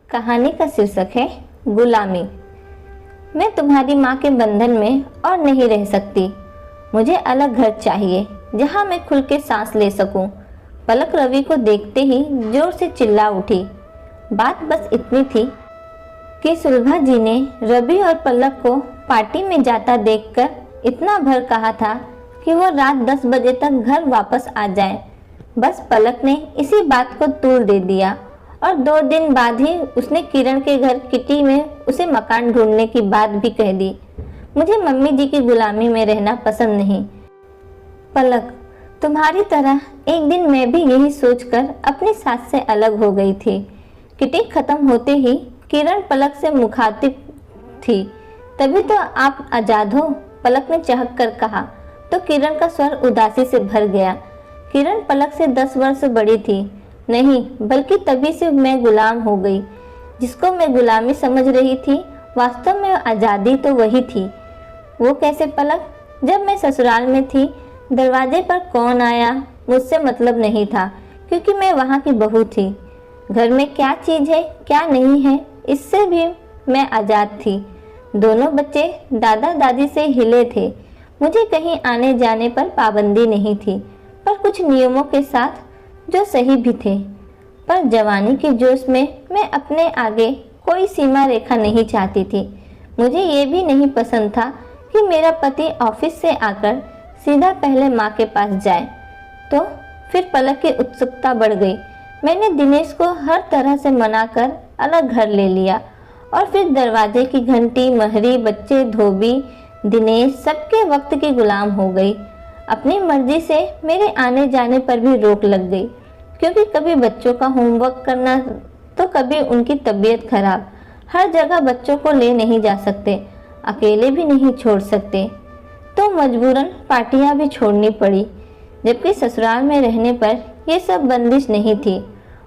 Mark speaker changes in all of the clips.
Speaker 1: कहानी का शीर्षक है गुलामी। मैं तुम्हारी माँ के बंधन में और नहीं रह सकती। मुझे अलग घर चाहिए जहाँ मैं खुल के सांस ले सकूं। पलक रवि को देखते ही जोर से चिल्ला उठी। बात बस इतनी थी कि सुलभा जी ने रवि और पलक को पार्टी में जाता देखकर इतना भर कहा था कि वो रात 10 बजे तक घर वापस आ जाए। बस पलक ने इसी बात को तूल दे दिया और 2 दिन बाद ही उसने किरण के घर किटी में उसे मकान ढूंढने की बात भी कह दी। मुझे मम्मी जी की गुलामी में रहना पसंद नहीं। पलक, तुम्हारी तरह एक दिन मैं भी यही सोचकर अपनी सास से अलग हो गई थी। किटी खत्म होते ही किरण पलक से मुखातिब थी। तभी तो आप आजाद हो, पलक ने चहक कर कहा तो किरण का स्वर उदासी से भर गया। किरण पलक से 10 वर्ष बड़ी थी। नहीं, बल्कि तभी से मैं गुलाम हो गई। जिसको मैं गुलामी समझ रही थी, वास्तव में आज़ादी तो वही थी। वो कैसे पलक? जब मैं ससुराल में थी, दरवाजे पर कौन आया मुझसे मतलब नहीं था, क्योंकि मैं वहाँ की बहू थी। घर में क्या चीज़ है क्या नहीं है, इससे भी मैं आज़ाद थी। दोनों बच्चे दादा दादी से हिले थे। मुझे कहीं आने जाने पर पाबंदी नहीं थी, पर कुछ नियमों के साथ जो सही भी थे। पर जवानी के जोश में मैं अपने आगे कोई सीमा रेखा नहीं चाहती थी। मुझे ये भी नहीं पसंद था कि मेरा पति ऑफिस से आकर सीधा पहले माँ के पास जाए। तो फिर पलक की उत्सुकता बढ़ गई। मैंने दिनेश को हर तरह से मनाकर अलग घर ले लिया और फिर दरवाजे की घंटी, महरी, बच्चे, धोबी, दिनेश सबके वक्त की गुलाम हो गई। अपनी मर्जी से मेरे आने जाने पर भी रोक लग गई, क्योंकि कभी बच्चों का होमवर्क करना तो कभी उनकी तबीयत खराब। हर जगह बच्चों को ले नहीं जा सकते, अकेले भी नहीं छोड़ सकते, तो मजबूरन पार्टियां भी छोड़नी पड़ी। जबकि ससुराल में रहने पर ये सब बंदिश नहीं थी।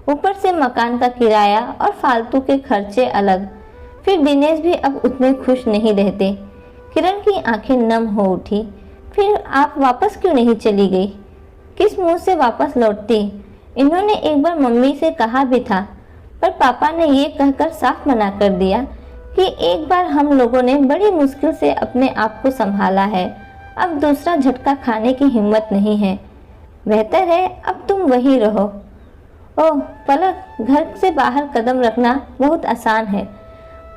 Speaker 1: ऊपर से मकान का किराया और फालतू के खर्चे अलग। फिर दिनेश भी अब उतने खुश नहीं रहते। किरण की आंखें नम हो उठी। फिर आप वापस क्यों नहीं चली गई? किस मुंह से वापस लौटती? इन्होंने एक बार मम्मी से कहा भी था, पर पापा ने ये कहकर साफ मना कर दिया कि एक बार हम लोगों ने बड़ी मुश्किल से अपने आप को संभाला है, अब दूसरा झटका खाने की हिम्मत नहीं है। बेहतर है अब तुम वहीं रहो। ओह पलक, घर से बाहर कदम रखना बहुत आसान है,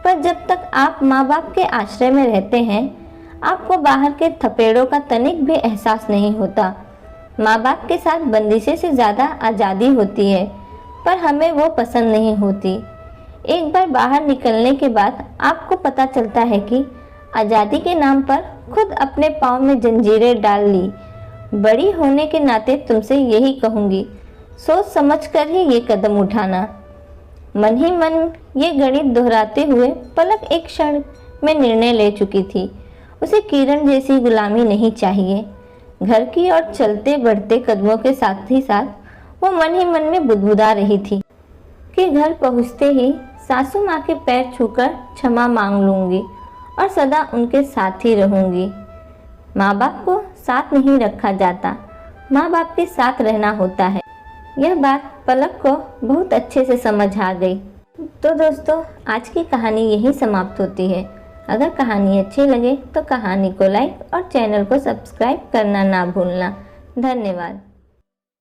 Speaker 1: पर जब तक आप माँ बाप के आश्रय में रहते हैं, आपको बाहर के थपेड़ों का तनिक भी एहसास नहीं होता। माँ बाप के साथ बंदिशे से ज़्यादा आज़ादी होती है, पर हमें वो पसंद नहीं होती। एक बार बाहर निकलने के बाद आपको पता चलता है कि आज़ादी के नाम पर खुद अपने पाँव में जंजीरें डाल ली। बड़ी होने के नाते तुमसे यही कहूँगी, सोच समझ कर ही ये कदम उठाना। मन ही मन ये गणित दोहराते हुए पलक एक क्षण में निर्णय ले चुकी थी। उसे किरण जैसी गुलामी नहीं चाहिए। घर की ओर चलते बढ़ते कदमों के साथ ही साथ वो मन ही मन में बुदबुदा रही थी कि घर पहुँचते ही सासू माँ के पैर छूकर क्षमा मांग लूँगी और सदा उनके साथ ही रहूँगी। माँ बाप को साथ नहीं रखा जाता, माँ बाप के साथ रहना होता है। यह बात पलक को बहुत अच्छे से समझ आ गई। तो दोस्तों, आज की कहानी यहीं समाप्त होती है। अगर कहानी अच्छी लगे तो कहानी को लाइक और चैनल को सब्सक्राइब करना ना भूलना। धन्यवाद।